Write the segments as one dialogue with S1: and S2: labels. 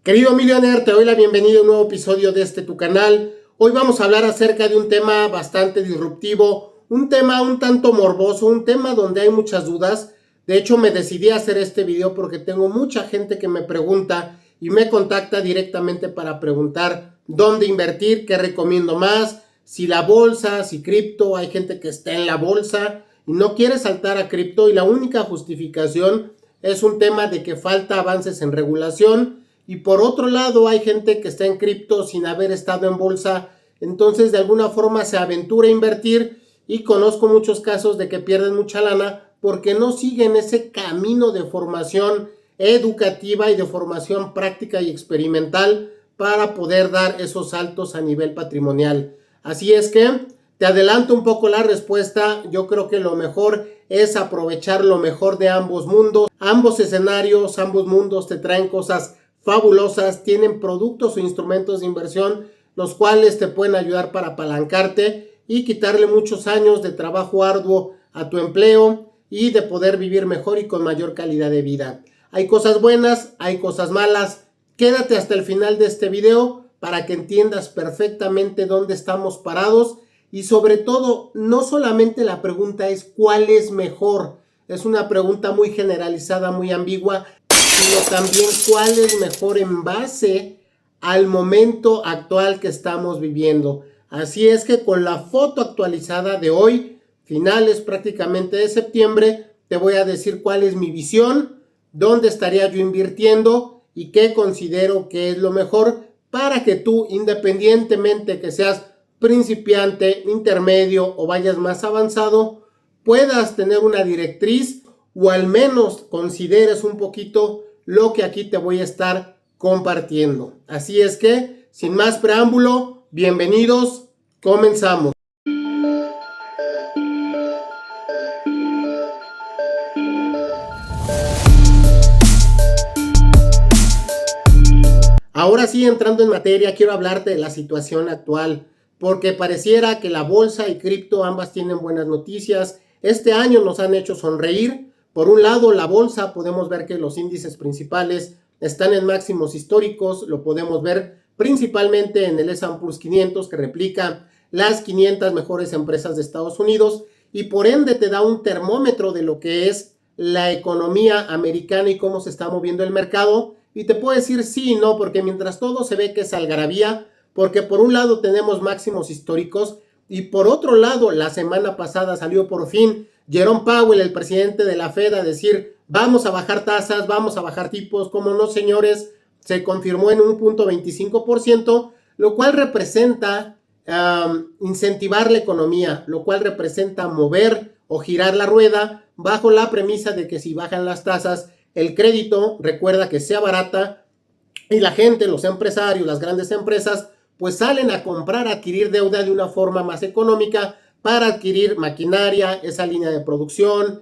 S1: Querido Millionaire, te doy la bienvenida a un nuevo episodio de tu canal. Hoy vamos a hablar acerca de un tema bastante disruptivo, un tema un tanto morboso, un tema donde hay muchas dudas. De hecho, me decidí a hacer este video porque tengo mucha gente que me pregunta y me contacta directamente para preguntar dónde invertir, qué recomiendo más, si la bolsa, si cripto. Hay gente que está en la bolsa y no quiere saltar a cripto y la única justificación es un tema de que falta avances en regulación. Y por otro lado hay gente que está en cripto sin haber estado en bolsa, entonces de alguna forma se aventura a invertir y conozco muchos casos de que pierden mucha lana porque no siguen ese camino de formación educativa y de formación práctica y experimental para poder dar esos saltos a nivel patrimonial. Así es que te adelanto un poco la respuesta. Yo creo que lo mejor es aprovechar lo mejor de ambos mundos. Ambos escenarios, ambos mundos te traen cosas fabulosas, tienen productos o instrumentos de inversión los cuales te pueden ayudar para apalancarte y quitarle muchos años de trabajo arduo a tu empleo y de poder vivir mejor y con mayor calidad de vida. Hay cosas buenas, hay cosas malas. Quédate hasta el final de este video para que entiendas perfectamente dónde estamos parados y sobre todo, no solamente la pregunta es ¿cuál es mejor? Es una pregunta muy generalizada, muy ambigua, sino también cuál es mejor en base al momento actual que estamos viviendo. Así es que con la foto actualizada de hoy, finales prácticamente de septiembre, te voy a decir cuál es mi visión, dónde estaría yo invirtiendo y qué considero que es lo mejor para que tú, independientemente que seas principiante, intermedio o vayas más avanzado, puedas tener una directriz o al menos consideres un poquito lo que aquí te voy a estar compartiendo. Así es que, sin más preámbulo, bienvenidos, comenzamos. Ahora sí, entrando en materia, quiero hablarte de la situación actual, porque pareciera que la bolsa y cripto ambas tienen buenas noticias. Este año nos han hecho sonreír. Por un lado, la bolsa, podemos ver que los índices principales están en máximos históricos, lo podemos ver principalmente en el S&P 500 que replica las 500 mejores empresas de Estados Unidos y por ende te da un termómetro de lo que es la economía americana y cómo se está moviendo el mercado. Y te puedo decir sí y no, porque mientras todo se ve que es algarabía, porque por un lado tenemos máximos históricos y por otro lado la semana pasada salió por fin Jerome Powell, el presidente de la Fed, a decir vamos a bajar tasas, vamos a bajar tipos. Como no, señores, se confirmó en 1.25%, lo cual representa incentivar la economía, lo cual representa mover o girar la rueda bajo la premisa de que si bajan las tasas, el crédito, recuerda que sea barata y la gente, los empresarios, las grandes empresas, pues salen a comprar, a adquirir deuda de una forma más económica para adquirir maquinaria, esa línea de producción,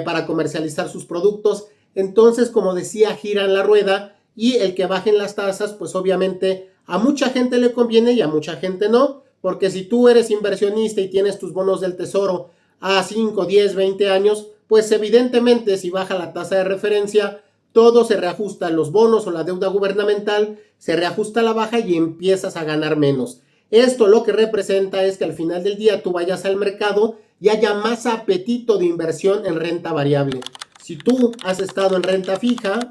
S1: para comercializar sus productos. Entonces, como decía, giran la rueda y el que bajen las tasas, pues obviamente a mucha gente le conviene y a mucha gente no, porque si tú eres inversionista y tienes tus bonos del tesoro a 5, 10, 20 años, pues evidentemente si baja la tasa de referencia, todo se reajusta, los bonos o la deuda gubernamental se reajusta a la baja y empiezas a ganar menos. Esto lo que representa es que al final del día tú vayas al mercado y haya más apetito de inversión en renta variable. Si tú has estado en renta fija,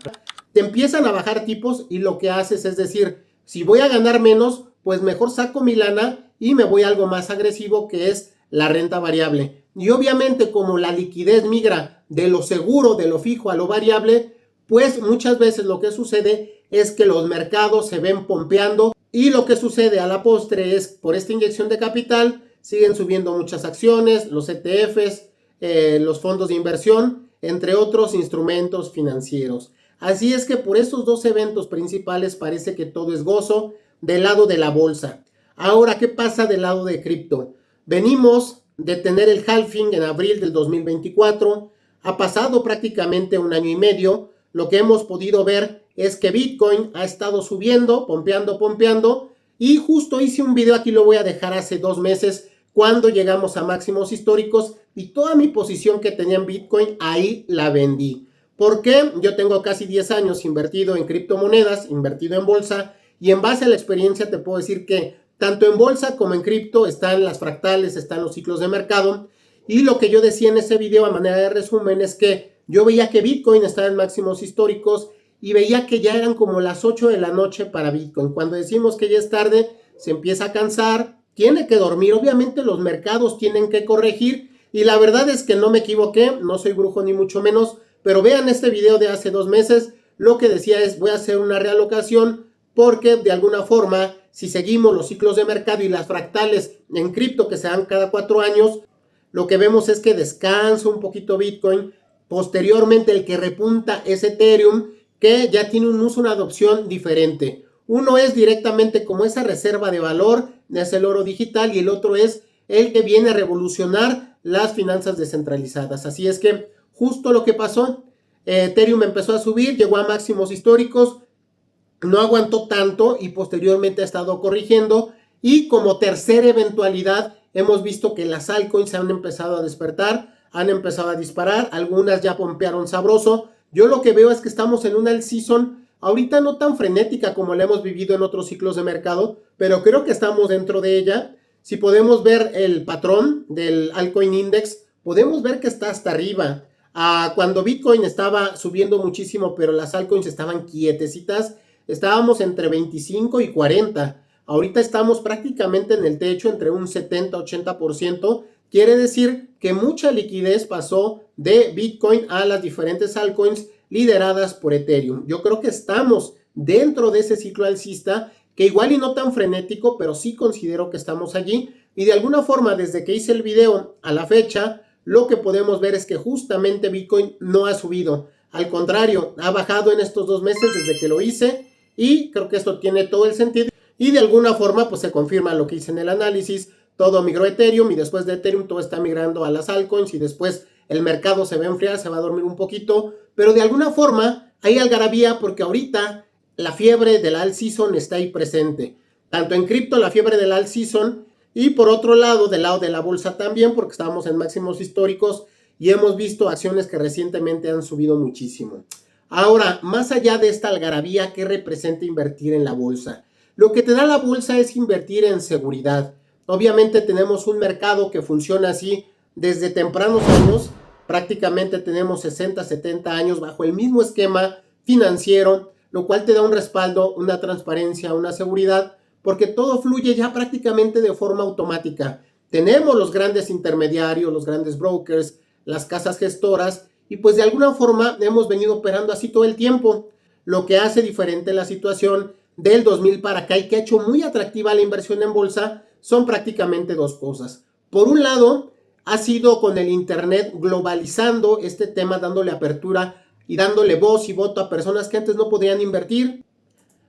S1: te empiezan a bajar tipos y lo que haces es decir, si voy a ganar menos, pues mejor saco mi lana y me voy a algo más agresivo que es la renta variable. Y obviamente como la liquidez migra de lo seguro, de lo fijo a lo variable, pues muchas veces lo que sucede es que los mercados se ven pompeando y lo que sucede a la postre es por esta inyección de capital siguen subiendo muchas acciones, los ETFs, los fondos de inversión, entre otros instrumentos financieros. Así es que por estos dos eventos principales parece que todo es gozo del lado de la bolsa. Ahora, ¿qué pasa del lado de cripto? Venimos de tener el halving en abril del 2024, ha pasado prácticamente un año y medio. Lo que hemos podido ver es que Bitcoin ha estado subiendo, pompeando, y justo hice un video, aquí lo voy a dejar, hace 2 meses, cuando llegamos a máximos históricos y toda mi posición que tenía en Bitcoin, ahí la vendí. ¿Por qué? Yo tengo casi 10 años invertido en criptomonedas, invertido en bolsa, y en base a la experiencia te puedo decir que tanto en bolsa como en cripto están las fractales, están los ciclos de mercado. Y lo que yo decía en ese video a manera de resumen es que yo veía que Bitcoin estaba en máximos históricos y veía que ya eran como las 8 de la noche para Bitcoin. Cuando decimos que ya es tarde, se empieza a cansar, tiene que dormir. Obviamente los mercados tienen que corregir y la verdad es que no me equivoqué, no soy brujo ni mucho menos, pero vean este video de hace 2 meses, lo que decía es voy a hacer una realocación porque de alguna forma si seguimos los ciclos de mercado y las fractales en cripto que se dan cada 4 años, lo que vemos es que descansa un poquito Bitcoin. Posteriormente el que repunta es Ethereum, que ya tiene un uso, una adopción diferente. Uno es directamente como esa reserva de valor, es el oro digital, y el otro es el que viene a revolucionar las finanzas descentralizadas. Así es que justo lo que pasó, Ethereum empezó a subir, llegó a máximos históricos, no aguantó tanto y posteriormente ha estado corrigiendo, y como tercera eventualidad hemos visto que las altcoins se han empezado a despertar, han empezado a disparar, algunas ya pompearon sabroso. Yo lo que veo es que estamos en una alt season, ahorita no tan frenética como la hemos vivido en otros ciclos de mercado, pero creo que estamos dentro de ella. Si podemos ver el patrón del altcoin index, podemos ver que está hasta arriba. Cuando Bitcoin estaba subiendo muchísimo, pero las altcoins estaban quietecitas, estábamos entre 25 y 40. Ahorita estamos prácticamente en el techo, entre un 70-80%. Quiere decir que mucha liquidez pasó de Bitcoin a las diferentes altcoins lideradas por Ethereum. Yo creo que estamos dentro de ese ciclo alcista, que igual y no tan frenético, pero sí considero que estamos allí. Y de alguna forma, desde que hice el video a la fecha, lo que podemos ver es que justamente Bitcoin no ha subido. Al contrario, ha bajado en estos 2 meses desde que lo hice, y creo que esto tiene todo el sentido. Y de alguna forma pues se confirma lo que hice en el análisis, todo migró a Ethereum y después de Ethereum todo está migrando a las altcoins y después el mercado se va a enfriar, se va a dormir un poquito, pero de alguna forma hay algarabía porque ahorita la fiebre de la alt season está ahí presente, tanto en cripto la fiebre de la alt season y por otro lado, del lado de la bolsa también, porque estamos en máximos históricos y hemos visto acciones que recientemente han subido muchísimo. Ahora, más allá de esta algarabía, ¿qué representa invertir en la bolsa? Lo que te da la bolsa es invertir en seguridad. Obviamente tenemos un mercado que funciona así desde tempranos años, prácticamente tenemos 60, 70 años bajo el mismo esquema financiero, lo cual te da un respaldo, una transparencia, una seguridad, porque todo fluye ya prácticamente de forma automática. Tenemos los grandes intermediarios, los grandes brokers, las casas gestoras, y pues de alguna forma hemos venido operando así todo el tiempo, lo que hace diferente la situación del 2000 para acá y que ha hecho muy atractiva la inversión en bolsa son prácticamente 2 cosas. Por un lado, ha sido con el internet globalizando este tema, dándole apertura y dándole voz y voto a personas que antes no podían invertir.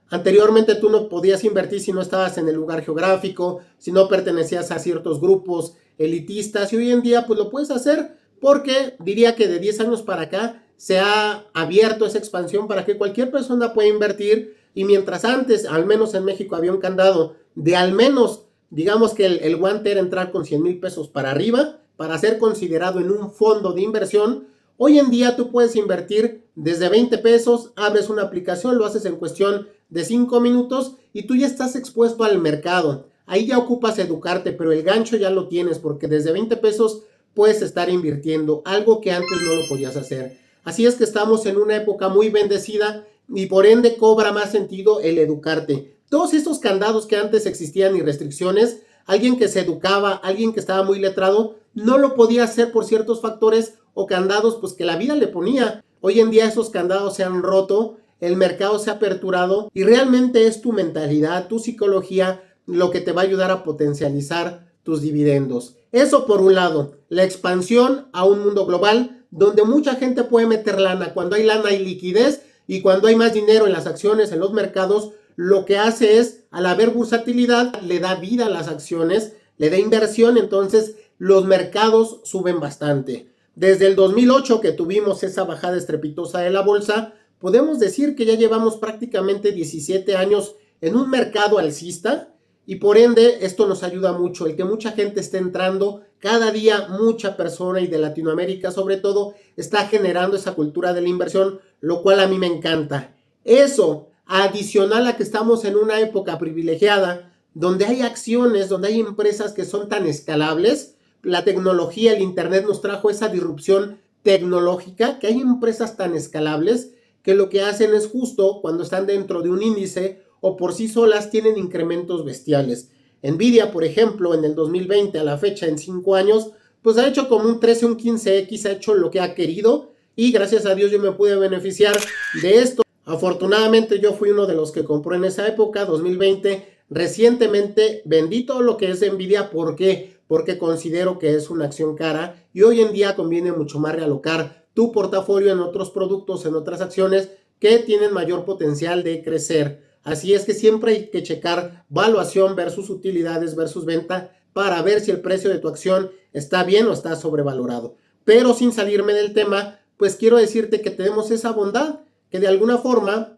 S1: Anteriormente tú no podías invertir si no estabas en el lugar geográfico, si no pertenecías a ciertos grupos elitistas, y hoy en día pues lo puedes hacer porque diría que de 10 años para acá se ha abierto esa expansión para que cualquier persona pueda invertir. Y mientras antes, al menos en México, había un candado de al menos, digamos que el guante era entrar con 100 mil pesos para arriba para ser considerado en un fondo de inversión, hoy en día tú puedes invertir desde 20 pesos, abres una aplicación, lo haces en cuestión de 5 minutos y tú ya estás expuesto al mercado. Ahí ya ocupas educarte, pero el gancho ya lo tienes porque desde 20 pesos puedes estar invirtiendo, algo que antes no lo podías hacer. Así es que estamos en una época muy bendecida y por ende cobra más sentido el educarte. Todos estos candados que antes existían y restricciones, alguien que se educaba, alguien que estaba muy letrado, no lo podía hacer por ciertos factores o candados pues que la vida le ponía. Hoy en día esos candados se han roto, el mercado se ha aperturado y realmente es tu mentalidad, tu psicología lo que te va a ayudar a potencializar tus dividendos. Eso por un lado, la expansión a un mundo global donde mucha gente puede meter lana. Cuando hay lana hay liquidez y cuando hay más dinero en las acciones, en los mercados, lo que hace es, al haber bursatilidad, le da vida a las acciones, le da inversión, entonces los mercados suben bastante. Desde el 2008 que tuvimos esa bajada estrepitosa de la bolsa, podemos decir que ya llevamos prácticamente 17 años en un mercado alcista y por ende esto nos ayuda mucho, el que mucha gente esté entrando, cada día mucha persona y de Latinoamérica sobre todo está generando esa cultura de la inversión, lo cual a mí me encanta. Eso, adicional a que estamos en una época privilegiada, donde hay acciones, donde hay empresas que son tan escalables, la tecnología, el internet nos trajo esa disrupción tecnológica, que hay empresas tan escalables que lo que hacen es justo cuando están dentro de un índice o por sí solas tienen incrementos bestiales. Nvidia, por ejemplo, en el 2020 a la fecha, en 5 años, pues ha hecho como un 13, un 15x, ha hecho lo que ha querido y gracias a Dios yo me pude beneficiar de esto. Afortunadamente yo fui uno de los que compró en esa época, 2020. Recientemente vendí todo lo que es de Nvidia. ¿Por qué? Porque considero que es una acción cara y hoy en día conviene mucho más realocar tu portafolio en otros productos, en otras acciones que tienen mayor potencial de crecer. Así es que siempre hay que checar valuación versus utilidades versus venta para ver si el precio de tu acción está bien o está sobrevalorado. Pero sin salirme del tema, pues quiero decirte que tenemos esa bondad, que de alguna forma,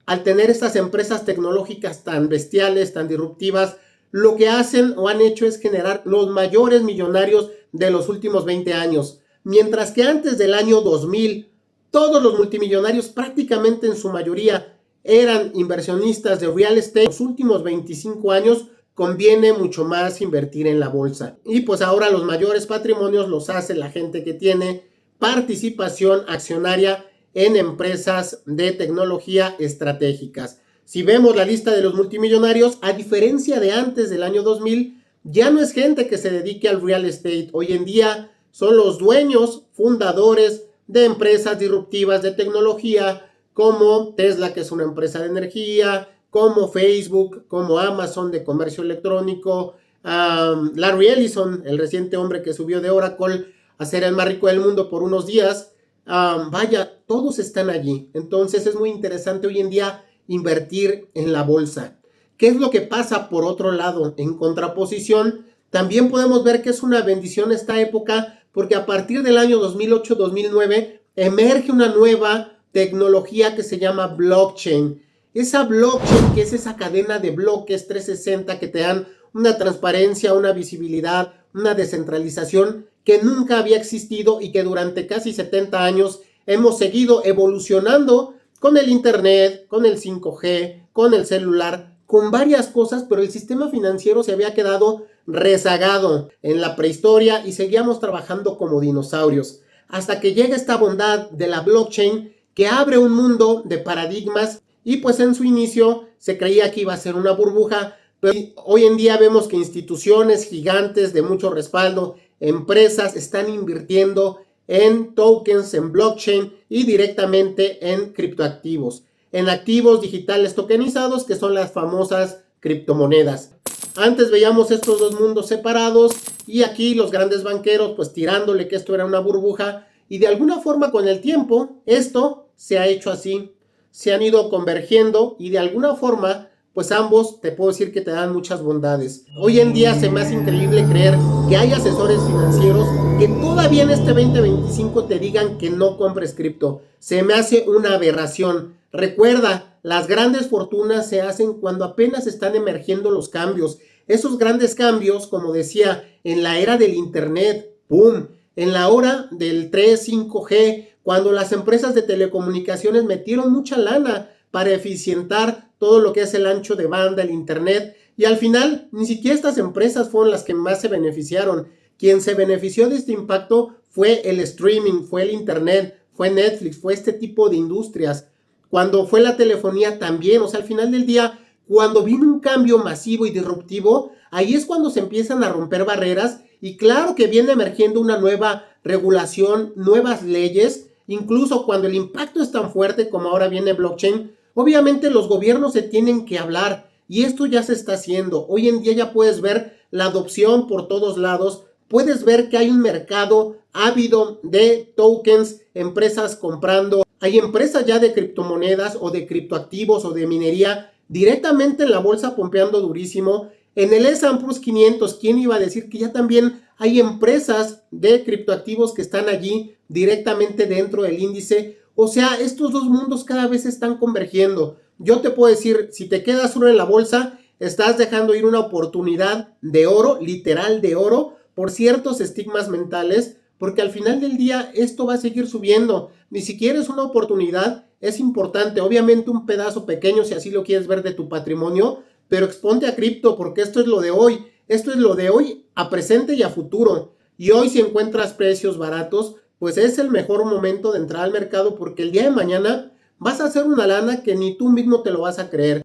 S1: al tener estas empresas tecnológicas tan bestiales, tan disruptivas, lo que hacen o han hecho es generar los mayores millonarios de los últimos 20 años. Mientras que antes del año 2000, todos los multimillonarios, prácticamente en su mayoría, eran inversionistas de real estate. En los últimos 25 años conviene mucho más invertir en la bolsa. Y pues ahora los mayores patrimonios los hace la gente que tiene participación accionaria en empresas de tecnología estratégicas. Si vemos la lista de los multimillonarios, a diferencia de antes del año 2000, ya no es gente que se dedique al real estate. Hoy en día son los dueños, fundadores de empresas disruptivas de tecnología, como Tesla, que es una empresa de energía, como Facebook, como Amazon de comercio electrónico, Larry Ellison, el reciente hombre que subió de Oracle a ser el más rico del mundo por unos días. Vaya, todos están allí. Entonces es muy interesante hoy en día invertir en la bolsa. ¿Qué es lo que pasa por otro lado? En contraposición, también podemos ver que es una bendición esta época porque a partir del año 2008-2009 emerge una nueva tecnología que se llama blockchain. Esa blockchain, que es esa cadena de bloques 360 que te dan una transparencia, una visibilidad, una descentralización que nunca había existido y que durante casi 70 años hemos seguido evolucionando con el internet, con el 5G, con el celular, con varias cosas, pero el sistema financiero se había quedado rezagado en la prehistoria y seguíamos trabajando como dinosaurios. Hasta que llega esta bondad de la blockchain que abre un mundo de paradigmas y pues en su inicio se creía que iba a ser una burbuja, pero hoy en día vemos que instituciones gigantes de mucho respaldo, empresas están invirtiendo en tokens, en blockchain y directamente en criptoactivos, en activos digitales tokenizados que son las famosas criptomonedas. Antes veíamos estos dos mundos separados y aquí los grandes banqueros pues tirándole que esto era una burbuja y de alguna forma con el tiempo esto se ha hecho así, se han ido convergiendo y de alguna forma pues ambos te puedo decir que te dan muchas bondades. Hoy en día se me hace increíble creer que hay asesores financieros que todavía en este 2025 te digan que no compres cripto. Se me hace una aberración. Recuerda, las grandes fortunas se hacen cuando apenas están emergiendo los cambios. Esos grandes cambios, como decía, en la era del internet, ¡boom! En la hora del 3, 5G, cuando las empresas de telecomunicaciones metieron mucha lana para eficientar todo lo que es el ancho de banda, el internet, y al final ni siquiera estas empresas fueron las que más se beneficiaron. Quien se benefició de este impacto fue el streaming, fue el internet, fue Netflix, fue este tipo de industrias. Cuando fue la telefonía también, o sea, al final del día, cuando viene un cambio masivo y disruptivo, ahí es cuando se empiezan a romper barreras y claro que viene emergiendo una nueva regulación, nuevas leyes, incluso cuando el impacto es tan fuerte como ahora viene blockchain, obviamente los gobiernos se tienen que hablar y esto ya se está haciendo. Hoy en día ya puedes ver la adopción por todos lados, puedes ver que hay un mercado ávido de tokens, empresas comprando, hay empresas ya de criptomonedas o de criptoactivos o de minería directamente en la bolsa pompeando durísimo. En el S&P 500, ¿quién iba a decir que ya también hay empresas de criptoactivos que están allí directamente dentro del índice? O sea, estos dos mundos cada vez están convergiendo. Yo te puedo decir, si te quedas solo en la bolsa, estás dejando ir una oportunidad de oro, literal de oro, por ciertos estigmas mentales, porque al final del día esto va a seguir subiendo. Ni siquiera es una oportunidad, es importante, obviamente un pedazo pequeño si así lo quieres ver de tu patrimonio, pero exponte a cripto porque esto es lo de hoy. Esto es lo de hoy a presente y a futuro. Y hoy si encuentras precios baratos, pues es el mejor momento de entrar al mercado porque el día de mañana vas a hacer una lana que ni tú mismo te lo vas a creer.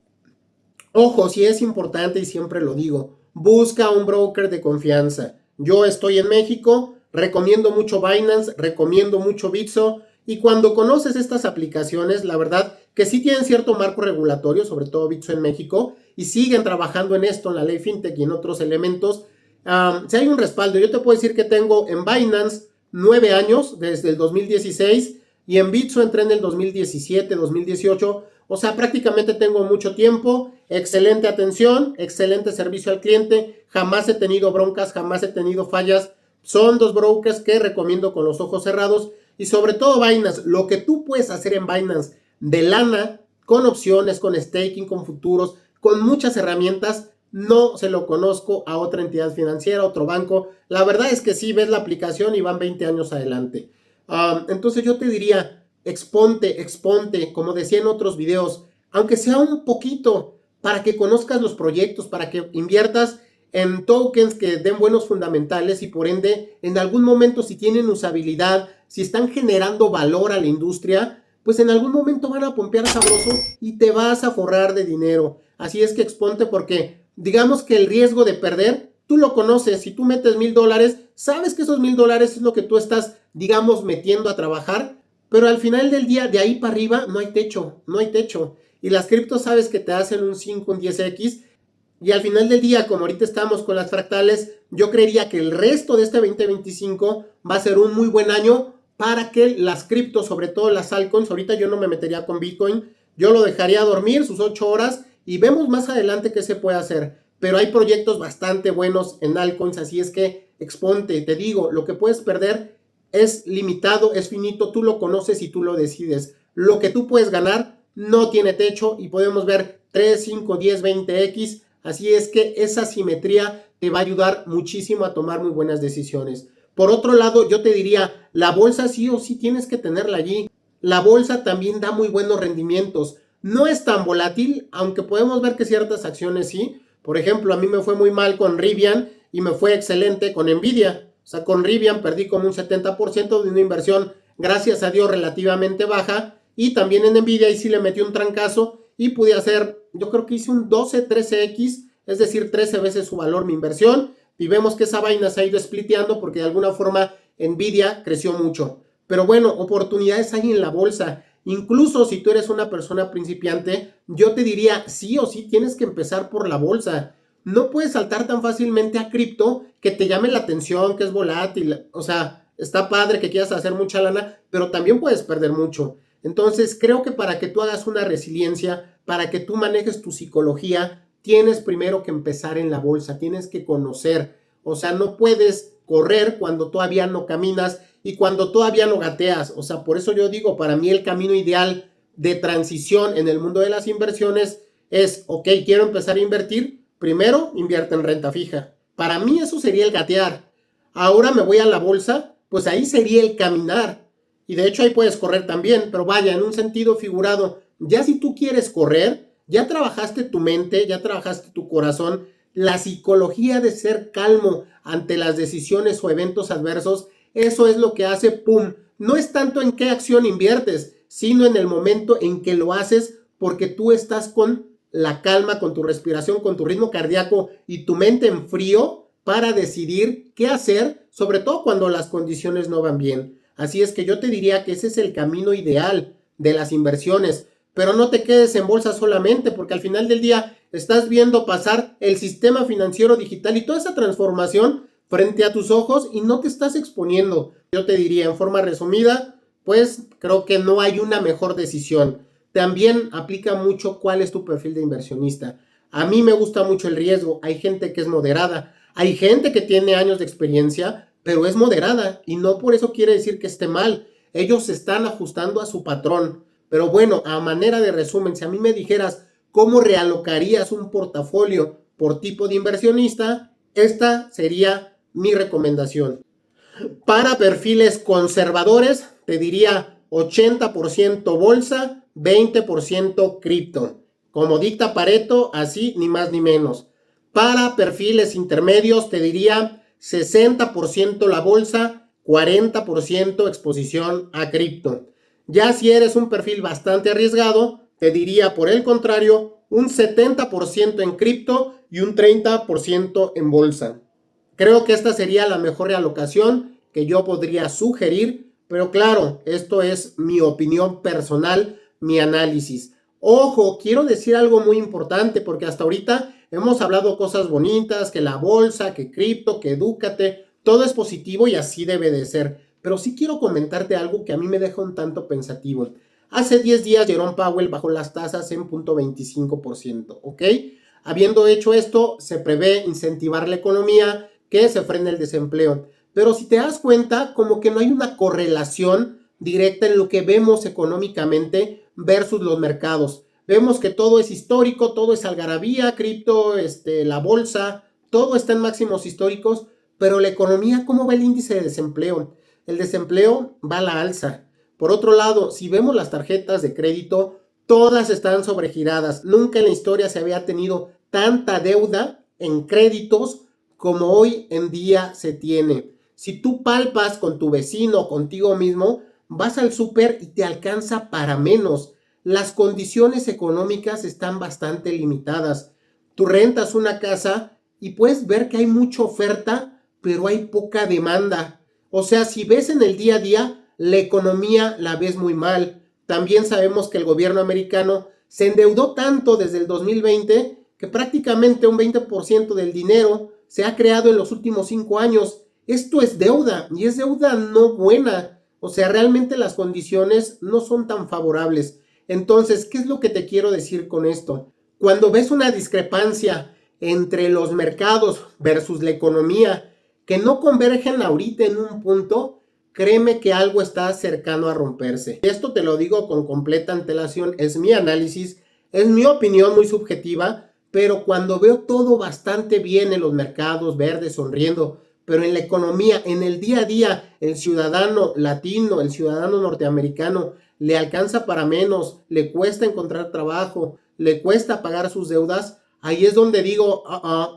S1: Ojo, si es importante y siempre lo digo, busca un broker de confianza. Yo estoy en México, recomiendo mucho Binance, recomiendo mucho Bitso y cuando conoces estas aplicaciones, la verdad que sí tienen cierto marco regulatorio, sobre todo Bitso en México, y siguen trabajando en esto, en la ley FinTech y en otros elementos. Si hay un respaldo, yo te puedo decir que tengo en Binance 9 años, desde el 2016, y en Bitso entré en el 2017, 2018, o sea, prácticamente tengo mucho tiempo, excelente atención, excelente servicio al cliente, jamás he tenido broncas, jamás he tenido fallas. Son dos brokers que recomiendo con los ojos cerrados y sobre todo Binance, lo que tú puedes hacer en Binance de lana, con opciones, con staking, con futuros, con muchas herramientas, no se lo conozco a otra entidad financiera, otro banco. La verdad es que sí, ves la aplicación y van 20 años adelante. Entonces yo te diría, exponte, como decía en otros videos, aunque sea un poquito, para que conozcas los proyectos, para que inviertas en tokens que den buenos fundamentales y por ende, en algún momento si tienen usabilidad, si están generando valor a la industria, pues en algún momento van a pompear sabroso y te vas a forrar de dinero. Así es que exponte porque digamos que el riesgo de perder, tú lo conoces. Si tú metes $1,000, sabes que esos $1,000 es lo que tú estás, digamos, metiendo a trabajar, pero al final del día, de ahí para arriba, no hay techo, no hay techo. Y las criptos sabes que te hacen un 5, un 10x. Y al final del día, como ahorita estamos con las fractales, yo creería que el resto de este 2025 va a ser un muy buen año para que las criptos, sobre todo las altcoins, ahorita yo no me metería con Bitcoin, yo lo dejaría dormir sus 8 horas y vemos más adelante qué se puede hacer. Pero hay proyectos bastante buenos en altcoins, así es que exponte, te digo, lo que puedes perder es limitado, es finito, tú lo conoces y tú lo decides. Lo que tú puedes ganar no tiene techo y podemos ver 3, 5, 10, 20x. Así es que esa simetría te va a ayudar muchísimo a tomar muy buenas decisiones. Por otro lado, yo te diría, la bolsa sí o sí tienes que tenerla allí. La bolsa también da muy buenos rendimientos. No es tan volátil, aunque podemos ver que ciertas acciones sí. Por ejemplo, a mí me fue muy mal con Rivian y me fue excelente con Nvidia. O sea, con Rivian perdí como un 70% de una inversión, gracias a Dios, relativamente baja. Y también en Nvidia ahí sí le metí un trancazo y pude hacer, yo creo que hice un 12, 13x, es decir, 13 veces su valor mi inversión. Y vemos que esa vaina se ha ido spliteando porque de alguna forma Nvidia creció mucho. Pero bueno, oportunidades hay en la bolsa. Incluso si tú eres una persona principiante, yo te diría, sí o sí tienes que empezar por la bolsa. No puedes saltar tan fácilmente a cripto que te llame la atención, que es volátil. O sea, está padre que quieras hacer mucha lana, pero también puedes perder mucho. Entonces, creo que para que tú hagas una resiliencia, para que tú manejes tu psicología, tienes primero que empezar en la bolsa, tienes que conocer. O sea, no puedes correr cuando todavía no caminas y cuando todavía no gateas. O sea, por eso yo digo, para mí el camino ideal de transición en el mundo de las inversiones es, ok, quiero empezar a invertir, primero invierte en renta fija. Para mí eso sería el gatear. Ahora me voy a la bolsa, pues ahí sería el caminar. Y de hecho ahí puedes correr también, pero vaya, en un sentido figurado. Ya si tú quieres correr, ya trabajaste tu mente, ya trabajaste tu corazón. La psicología de ser calmo ante las decisiones o eventos adversos, eso es lo que hace pum. No es tanto en qué acción inviertes, sino en el momento en que lo haces porque tú estás con la calma, con tu respiración, con tu ritmo cardíaco y tu mente en frío para decidir qué hacer, sobre todo cuando las condiciones no van bien. Así es que yo te diría que ese es el camino ideal de las inversiones, pero no te quedes en bolsa solamente porque al final del día estás viendo pasar el sistema financiero digital y toda esa transformación frente a tus ojos y no te estás exponiendo. Yo te diría en forma resumida, pues creo que no hay una mejor decisión. También aplica mucho cuál es tu perfil de inversionista. A mí me gusta mucho el riesgo. Hay gente que es moderada. Hay gente que tiene años de experiencia, pero es moderada y no por eso quiere decir que esté mal. Ellos se están ajustando a su patrón. Pero bueno, a manera de resumen, si a mí me dijeras cómo realocarías un portafolio por tipo de inversionista, esta sería mi recomendación. Para perfiles conservadores, te diría 80% bolsa, 20% cripto. Como dicta Pareto, así ni más ni menos. Para perfiles intermedios, te diría 60% la bolsa, 40% exposición a cripto. Ya si eres un perfil bastante arriesgado, te diría por el contrario un 70% en cripto y un 30% en bolsa. Creo que esta sería la mejor realocación que yo podría sugerir, pero claro, esto es mi opinión personal, mi análisis. Ojo, quiero decir algo muy importante porque hasta ahorita hemos hablado cosas bonitas, que la bolsa, que cripto, que edúcate, todo es positivo y así debe de ser. Pero sí quiero comentarte algo que a mí me deja un tanto pensativo. Hace 10 días Jerome Powell bajó las tasas en 0.25%, ¿ok? Habiendo hecho esto, se prevé incentivar la economía, que se frene el desempleo. Pero si te das cuenta, como que no hay una correlación directa en lo que vemos económicamente versus los mercados. Vemos que todo es histórico, todo es algarabía, cripto, la bolsa, todo está en máximos históricos, pero la economía, ¿cómo va el índice de desempleo? El desempleo va a la alza. Por otro lado, si vemos las tarjetas de crédito, todas están sobregiradas. Nunca en la historia se había tenido tanta deuda en créditos como hoy en día se tiene. Si tú palpas con tu vecino, contigo mismo, vas al súper y te alcanza para menos. Las condiciones económicas están bastante limitadas. Tú rentas una casa y puedes ver que hay mucha oferta, pero hay poca demanda. O sea, si ves en el día a día, la economía la ves muy mal. También sabemos que el gobierno americano se endeudó tanto desde el 2020 que prácticamente un 20% del dinero se ha creado en los últimos 5 años. Esto es deuda y es deuda no buena. O sea, realmente las condiciones no son tan favorables. Entonces, ¿qué es lo que te quiero decir con esto? Cuando ves una discrepancia entre los mercados versus la economía que no convergen ahorita en un punto, créeme que algo está cercano a romperse. Esto te lo digo con completa antelación, es mi análisis, es mi opinión muy subjetiva, pero cuando veo todo bastante bien en los mercados, verdes, sonriendo, pero en la economía, en el día a día, el ciudadano latino, el ciudadano norteamericano, le alcanza para menos, le cuesta encontrar trabajo, le cuesta pagar sus deudas, ahí es donde digo,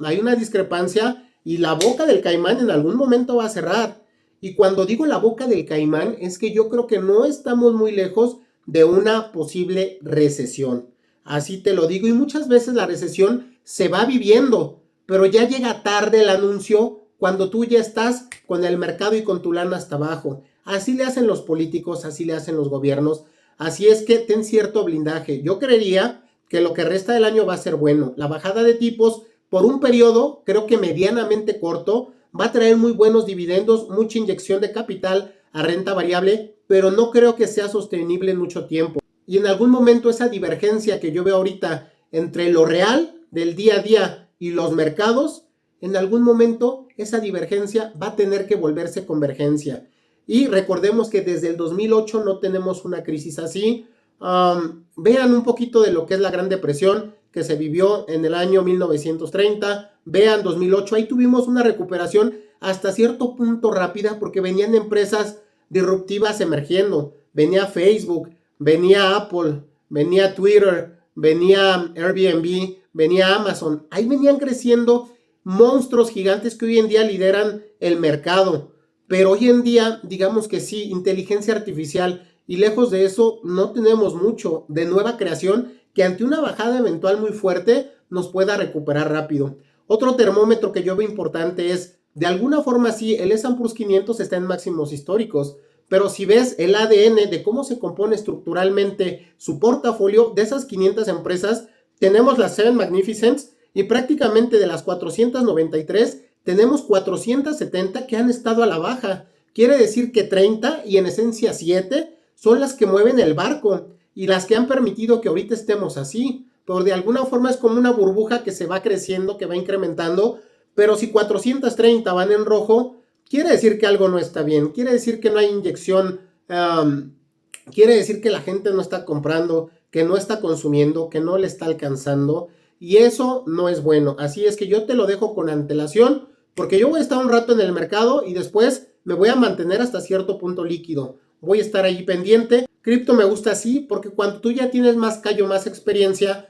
S1: hay una discrepancia y la boca del caimán en algún momento va a cerrar. Y cuando digo la boca del caimán, es que yo creo que no estamos muy lejos de una posible recesión. Así te lo digo, y muchas veces la recesión se va viviendo, pero ya llega tarde el anuncio cuando tú ya estás con el mercado y con tu lana hasta abajo. Así le hacen los políticos, así le hacen los gobiernos, así es que ten cierto blindaje. Yo creería que lo que resta del año va a ser bueno. La bajada de tipos por un periodo, creo que medianamente corto, va a traer muy buenos dividendos, mucha inyección de capital a renta variable, pero no creo que sea sostenible en mucho tiempo. Y en algún momento esa divergencia que yo veo ahorita entre lo real del día a día y los mercados, en algún momento esa divergencia va a tener que volverse convergencia. Y recordemos que desde el 2008 no tenemos una crisis así. Vean un poquito de lo que es la Gran Depresión que se vivió en el año 1930. Vean 2008, ahí tuvimos una recuperación hasta cierto punto rápida porque venían empresas disruptivas emergiendo. Venía Facebook, venía Apple, venía Twitter, venía Airbnb, venía Amazon. Ahí venían creciendo monstruos gigantes que hoy en día lideran el mercado. Pero hoy en día, digamos que sí, inteligencia artificial, y lejos de eso no tenemos mucho de nueva creación que ante una bajada eventual muy fuerte nos pueda recuperar rápido. Otro termómetro que yo veo importante es, de alguna forma sí, el S&P 500 está en máximos históricos, pero si ves el ADN de cómo se compone estructuralmente su portafolio, de esas 500 empresas, tenemos las 7 Magnificents y prácticamente de las 493, tenemos 470 que han estado a la baja. Quiere decir que 30 y en esencia 7 son las que mueven el barco y las que han permitido que ahorita estemos así. Pero de alguna forma es como una burbuja que se va creciendo, que va incrementando, pero si 430 van en rojo, quiere decir que algo no está bien, quiere decir que no hay inyección, quiere decir que la gente no está comprando, que no está consumiendo, que no le está alcanzando, y eso no es bueno. Así es que yo te lo dejo con antelación. porque yo voy a estar un rato en el mercado y después me voy a mantener hasta cierto punto líquido. Voy a estar allí pendiente. Cripto me gusta así porque cuando tú ya tienes más callo, más experiencia,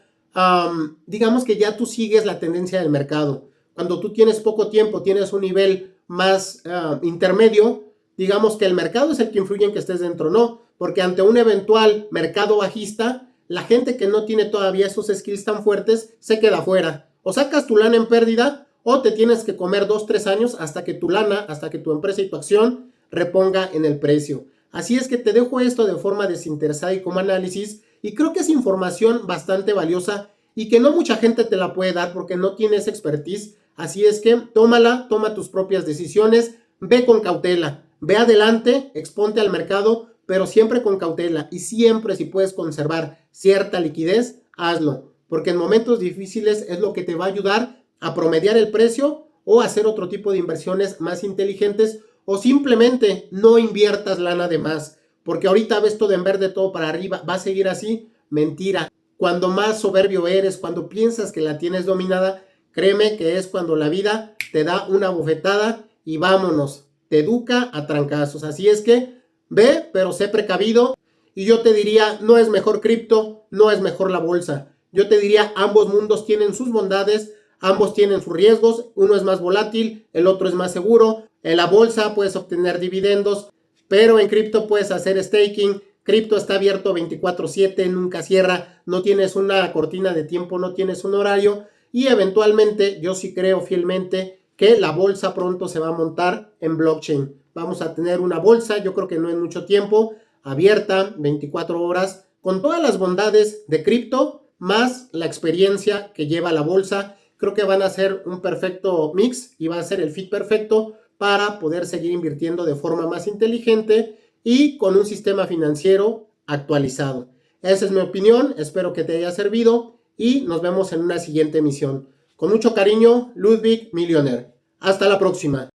S1: digamos que ya tú sigues la tendencia del mercado. Cuando tú tienes poco tiempo, tienes un nivel más intermedio, digamos que el mercado es el que influye en que estés dentro, no, porque ante un eventual mercado bajista, la gente que no tiene todavía esos skills tan fuertes se queda fuera. O sacas tu lana en pérdida o te tienes que comer 2-3 años hasta que tu lana, hasta que tu empresa y tu acción reponga en el precio. Así es que te dejo esto de forma desinteresada y como análisis, y creo que es información bastante valiosa y que no mucha gente te la puede dar porque no tienes expertise. Así es que tómala, toma tus propias decisiones, ve con cautela, ve adelante, exponte al mercado, pero siempre con cautela y siempre si puedes conservar cierta liquidez, hazlo, porque en momentos difíciles es lo que te va a ayudar a promediar el precio o hacer otro tipo de inversiones más inteligentes o simplemente no inviertas lana de más, porque ahorita ves todo en verde, todo para arriba, va a seguir así, mentira. Cuando más soberbio eres, cuando piensas que la tienes dominada, créeme que es cuando la vida te da una bofetada y vámonos, te educa a trancazos. Así es que ve, pero sé precavido. Y yo te diría, no es mejor cripto, no es mejor la bolsa. Yo te diría, ambos mundos tienen sus bondades, ambos tienen sus riesgos. Uno es más volátil, el otro es más seguro. En la bolsa puedes obtener dividendos, pero en cripto puedes hacer staking. Cripto está abierto 24/7, nunca cierra, no tienes una cortina de tiempo, no tienes un horario y eventualmente yo sí creo fielmente que la bolsa pronto se va a montar en blockchain. Vamos a tener una bolsa, yo creo que no en mucho tiempo, abierta 24 horas con todas las bondades de cripto más la experiencia que lleva la bolsa. Creo que van a ser un perfecto mix y va a ser el fit perfecto para poder seguir invirtiendo de forma más inteligente y con un sistema financiero actualizado. Esa es mi opinión, espero que te haya servido y nos vemos en una siguiente emisión. Con mucho cariño, Ludwig Millionaire. Hasta la próxima.